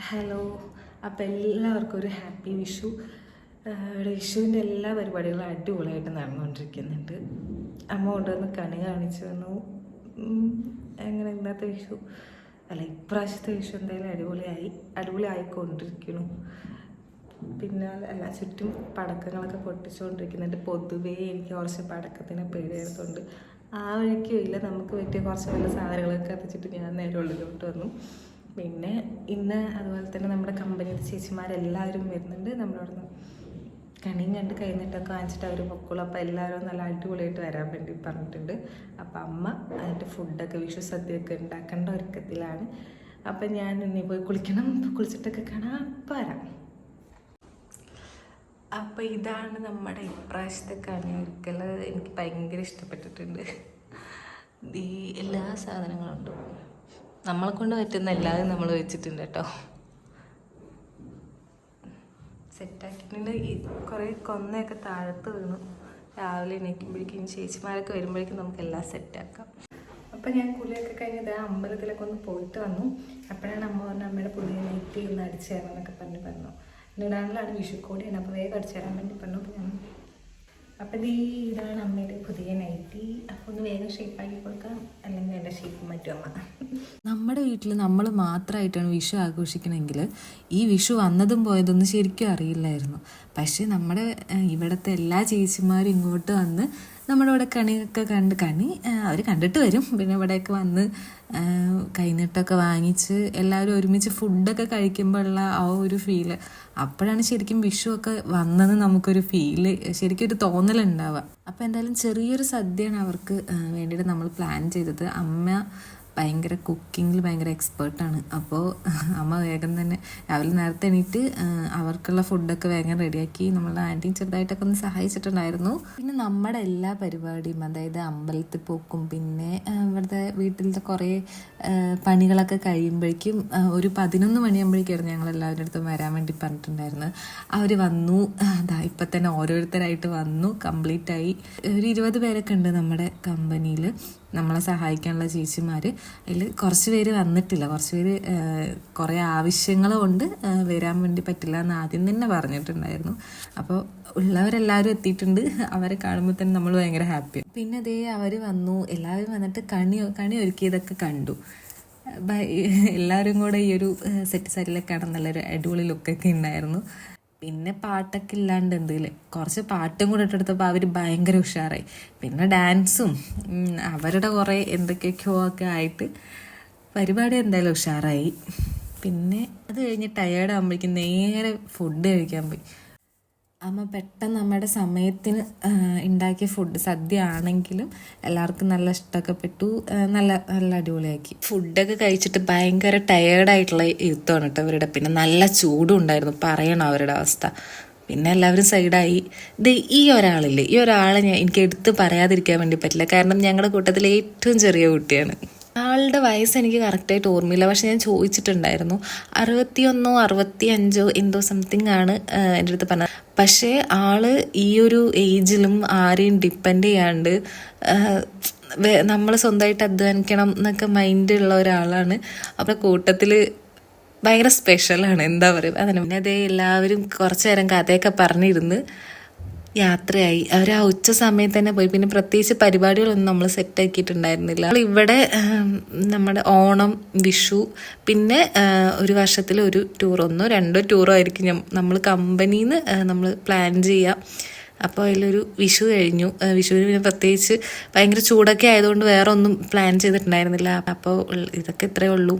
Hello. അപ്പോൾ എല്ലാവർക്കും ഒരു ഹാപ്പി വിഷു. വിഷുവിൻ്റെ എല്ലാ പരിപാടികളും അടിപൊളിയായിട്ട് നടന്നുകൊണ്ടിരിക്കുന്നുണ്ട്. അമ്മ കൊണ്ടുവന്ന് കണി കാണിച്ചു തന്നു. എങ്ങനെ ഇന്നത്തെ വിഷു ഇപ്രാവശ്യത്തെ വിഷു എന്തായാലും അടിപൊളിയായിക്കൊണ്ടിരിക്കുന്നു. പിന്നെ ചുറ്റും പടക്കങ്ങളൊക്കെ പൊട്ടിച്ചുകൊണ്ടിരിക്കുന്നുണ്ട്. പൊതുവേ എനിക്ക് കുറച്ച് പടക്കത്തിന് പേടിയായതുകൊണ്ട് ആ വഴിക്കും ഇല്ല, നമുക്ക് പറ്റിയ കുറച്ച് നല്ല സാധനങ്ങളൊക്കെ കത്തിച്ചിട്ട് ഞാൻ നേരെ ഉള്ളിലോട്ട് വന്നു. പിന്നെ ഇന്ന് അതുപോലെ തന്നെ നമ്മുടെ കമ്പനിയുടെ ചേച്ചിമാരെല്ലാവരും വരുന്നുണ്ട്. നമ്മളവിടെ നിന്ന് കണിയും കണ്ട് കഴിഞ്ഞിട്ടൊക്കെ വാങ്ങിച്ചിട്ട് അവർ പൊക്കോളൂ. അപ്പോൾ എല്ലാവരും നല്ല അടിപൊളിയായിട്ട് വരാൻ വേണ്ടി പറഞ്ഞിട്ടുണ്ട്. അപ്പം അമ്മ അതിൻ്റെ ഫുഡൊക്കെ വിഷു സദ്യയൊക്കെ ഉണ്ടാക്കേണ്ട ഒരുക്കത്തിലാണ്. അപ്പം ഞാൻ ഇനി പോയി കുളിക്കണം. കുളിച്ചിട്ടൊക്കെ കാണാം. അപ്പം വരാം. അപ്പോൾ ഇതാണ് നമ്മുടെ ഇപ്രാവശ്യത്തെ കണി ഒരുക്കൽ. എനിക്ക് ഭയങ്കര ഇഷ്ടപ്പെട്ടിട്ടുണ്ട്. ഈ എല്ലാ സാധനങ്ങളുണ്ട്, നമ്മളെ കൊണ്ട് പറ്റുന്ന എല്ലാവരും നമ്മൾ വെച്ചിട്ടുണ്ട് കേട്ടോ. സെറ്റാക്കിയിട്ടുണ്ട്. ഈ കുറേ കൊന്നയൊക്കെ താഴത്ത് വീണു. രാവിലെ എണീക്കുമ്പോഴേക്കും ചേച്ചിമാരൊക്കെ വരുമ്പോഴേക്കും നമുക്ക് എല്ലാം സെറ്റാക്കാം. അപ്പം ഞാൻ കുളിയൊക്കെ കഴിഞ്ഞത് അമ്പലത്തിലൊക്കെ ഒന്ന് പോയിട്ട് വന്നു. അപ്പോഴാണ് അമ്മ പറഞ്ഞ അമ്മയുടെ പുതിയ നൈറ്റി ഒന്ന് അടിച്ചു തരണം എന്നൊക്കെ പറഞ്ഞു. ഇടാനിലാണ് വിഷുക്കോടിയാണ്. അപ്പോൾ വേഗം അടിച്ചു തരാൻ വേണ്ടി പറഞ്ഞു. അപ്പം ഇതാണ് അമ്മയുടെ പുതിയ നൈറ്റി. അപ്പോൾ ഒന്ന് വേഗം ഷേപ്പാക്കി കൊടുക്കാം, അല്ലെങ്കിൽ എൻ്റെ ഷേപ്പ് മാറ്റും അമ്മ. നമ്മുടെ വീട്ടിൽ നമ്മൾ മാത്രമായിട്ടാണ് വിഷു ആഘോഷിക്കണമെങ്കിൽ ഈ വിഷു വന്നതും പോയതൊന്നും ശരിക്കും അറിയില്ലായിരുന്നു. പക്ഷേ നമ്മുടെ ഇവിടുത്തെ എല്ലാ ചേച്ചിമാരും ഇങ്ങോട്ട് വന്ന് നമ്മുടെ ഇവിടെ കണിയൊക്കെ കണി അവർ കണ്ടിട്ട് വരും. പിന്നെ ഇവിടെയൊക്കെ വന്ന് കൈനീട്ടമൊക്കെ വാങ്ങിച്ച് എല്ലാവരും ഒരുമിച്ച് ഫുഡൊക്കെ കഴിക്കുമ്പോഴുള്ള ആ ഒരു ഫീല്, അപ്പോഴാണ് ശരിക്കും വിഷു ഒക്കെ വന്നെന്ന് നമുക്കൊരു ഫീല്, ശരിക്കും ഒരു തോന്നലുണ്ടാവുക. അപ്പോൾ എന്തായാലും ചെറിയൊരു സദ്യയാണ് അവർക്ക് വേണ്ടിയിട്ട് നമ്മൾ പ്ലാൻ ചെയ്തത്. അമ്മ ഭയങ്കര കുക്കിങ്ങിൽ ഭയങ്കര എക്സ്പേർട്ടാണ്. അപ്പോൾ അമ്മ വേഗം തന്നെ രാവിലെ നേരത്തെ എണീറ്റ് അവർക്കുള്ള ഫുഡൊക്കെ വേഗം റെഡിയാക്കി. നമ്മളുടെ ആൻറ്റിയും ചെറുതായിട്ടൊക്കെ ഒന്ന് സഹായിച്ചിട്ടുണ്ടായിരുന്നു. പിന്നെ നമ്മുടെ എല്ലാ പരിപാടിയും, അതായത് അമ്പലത്തിൽ പോക്കും പിന്നെ ഇവിടുത്തെ വീട്ടിലത്തെ കുറേ പണികളൊക്കെ കഴിയുമ്പോഴേക്കും ഒരു 11 മണിയാകുമ്പോഴേക്കായിരുന്നു ഞങ്ങളെല്ലാവരുടെ അടുത്തും വരാൻ വേണ്ടി പറഞ്ഞിട്ടുണ്ടായിരുന്നു. അവർ വന്നു. ഇപ്പം തന്നെ ഓരോരുത്തരായിട്ട് വന്നു, കംപ്ലീറ്റായി. ഒരു 20 പേരൊക്കെ ഉണ്ട് നമ്മുടെ കമ്പനിയിൽ നമ്മളെ സഹായിക്കാനുള്ള ചേച്ചിമാർ. അതിൽ കുറച്ച് പേര് വന്നിട്ടില്ല, കുറച്ച് പേര് കുറേ ആവശ്യങ്ങൾ കൊണ്ട് വരാൻ വേണ്ടി പറ്റില്ല എന്ന് ആദ്യം തന്നെ പറഞ്ഞിട്ടുണ്ടായിരുന്നു. അപ്പോൾ ഉള്ളവരെല്ലാവരും എത്തിയിട്ടുണ്ട്. അവരെ കാണുമ്പോൾ തന്നെ നമ്മൾ ഭയങ്കര ഹാപ്പിയാണ്. പിന്നെ അവർ വന്നു, എല്ലാവരും വന്നിട്ട് കണി ഒരുക്കിയതൊക്കെ കണ്ടു. എല്ലാവരും കൂടെ ഈ ഒരു സെറ്റ് സാരിയിലൊക്കെ കാണാൻ നല്ലൊരു അടിപൊളി ലുക്കൊക്കെ ഉണ്ടായിരുന്നു. പിന്നെ പാട്ടൊക്കെ ഇല്ലാണ്ട് എന്തെങ്കിലും കുറച്ച് പാട്ടും കൂടെ ഇട്ടെടുത്തപ്പോൾ അവർ ഭയങ്കര ഉഷാറായി. പിന്നെ ഡാൻസും അവരുടെ കുറേ എന്തൊക്കെയൊക്കെയോ ഒക്കെ ആയിട്ട് പരിപാടി എന്തായാലും ഉഷാറായി. പിന്നെ അത് കഴിഞ്ഞ് ടയേർഡ് ആകുമ്പോഴേക്കും നേരെ ഫുഡ് കഴിക്കാൻ പോയി. അമ്മ പെട്ടെന്ന് നമ്മുടെ സമയത്തിന് ഉണ്ടാക്കിയ ഫുഡ് സദ്യ ആണെങ്കിലും എല്ലാവർക്കും നല്ല ഇഷ്ടമൊക്കെ പെട്ടു. നല്ല അടിപൊളിയാക്കി. ഫുഡൊക്കെ കഴിച്ചിട്ട് ഭയങ്കര ടയേർഡായിട്ടുള്ള യുദ്ധമാണ് കേട്ടോ അവരുടെ. പിന്നെ നല്ല ചൂടും ഉണ്ടായിരുന്നു, പറയണം അവരുടെ അവസ്ഥ. പിന്നെ എല്ലാവരും സൈഡായി. ഈ ഒരാളെ എനിക്ക് എടുത്ത് പറയാതിരിക്കാൻ വേണ്ടി പറ്റില്ല, കാരണം ഞങ്ങളുടെ കൂട്ടത്തിലെ ഏറ്റവും ചെറിയ കുട്ടിയാണ്. ആളുടെ വയസ്സ് എനിക്ക് കറക്റ്റായിട്ട് ഓർമ്മയില്ല, പക്ഷെ ഞാൻ ചോദിച്ചിട്ടുണ്ടായിരുന്നു. 61 65 എന്തോ സംതിങ് ആണ് എൻ്റെ അടുത്ത് പറഞ്ഞത്. പക്ഷേ ആള് ഈ ഒരു ഏജിലും ആരെയും ഡിപ്പെൻഡ് ചെയ്യാണ്ട് നമ്മൾ സ്വന്തമായിട്ട് അധ്വാനിക്കണം എന്നൊക്കെ മൈൻഡുള്ള ഒരാളാണ്. അപ്പോൾ കൂട്ടത്തിൽ ഭയങ്കര സ്പെഷ്യലാണ്, എന്താ പറയുക. അതിന് പിന്നെ എല്ലാവരും കുറച്ചു നേരം കഥയൊക്കെ പറഞ്ഞിരുന്ന് യാത്രയായി. അവർ ആ ഉച്ച സമയത്ത് തന്നെ പോയി. പിന്നെ പ്രത്യേകിച്ച് പരിപാടികളൊന്നും നമ്മൾ സെറ്റാക്കിയിട്ടുണ്ടായിരുന്നില്ല. ഇവിടെ നമ്മുടെ ഓണം, വിഷു, പിന്നെ ഒരു വർഷത്തിൽ ഒരു ടൂർ, 1 2 ടൂറോ ആയിരിക്കും നമ്മൾ കമ്പനിയിൽ നിന്ന് നമ്മൾ പ്ലാൻ ചെയ്യുക. അപ്പോൾ അതിലൊരു വിഷു കഴിഞ്ഞു. വിഷുവിന് പിന്നെ പ്രത്യേകിച്ച് ഭയങ്കര ചൂടൊക്കെ ആയതുകൊണ്ട് വേറെ ഒന്നും പ്ലാൻ ചെയ്തിട്ടുണ്ടായിരുന്നില്ല. അപ്പോൾ ഇതൊക്കെ ഇത്രയേ ഉള്ളൂ.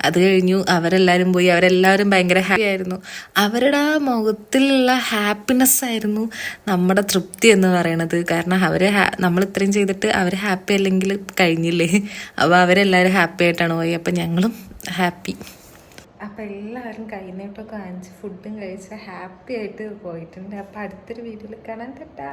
അത് കഴിഞ്ഞു, അവരെല്ലാവരും പോയി. അവരെല്ലാവരും ഭയങ്കര ഹാപ്പി ആയിരുന്നു. അവരുടെ ആ മുഖത്തിലുള്ള ഹാപ്പിനെസ് ആയിരുന്നു നമ്മുടെ തൃപ്തി എന്ന് പറയണത്. കാരണം നമ്മൾ ഇത്രയും ചെയ്തിട്ട് അവർ ഹാപ്പി അല്ലെങ്കിൽ കഴിഞ്ഞില്ലേ. അപ്പോൾ അവരെല്ലാവരും ഹാപ്പി ആയിട്ടാണ് പോയി. അപ്പം ഞങ്ങളും ഹാപ്പി. അപ്പോൾ എല്ലാവരും കൈനീട്ടമൊക്കെ വാങ്ങിച്ച് ഫുഡും കഴിച്ച് ഹാപ്പി ആയിട്ട് പോയിട്ടുണ്ട്. അപ്പോൾ അടുത്തൊരു വീഡിയോയിൽ കാണാൻ. ടാറ്റാ.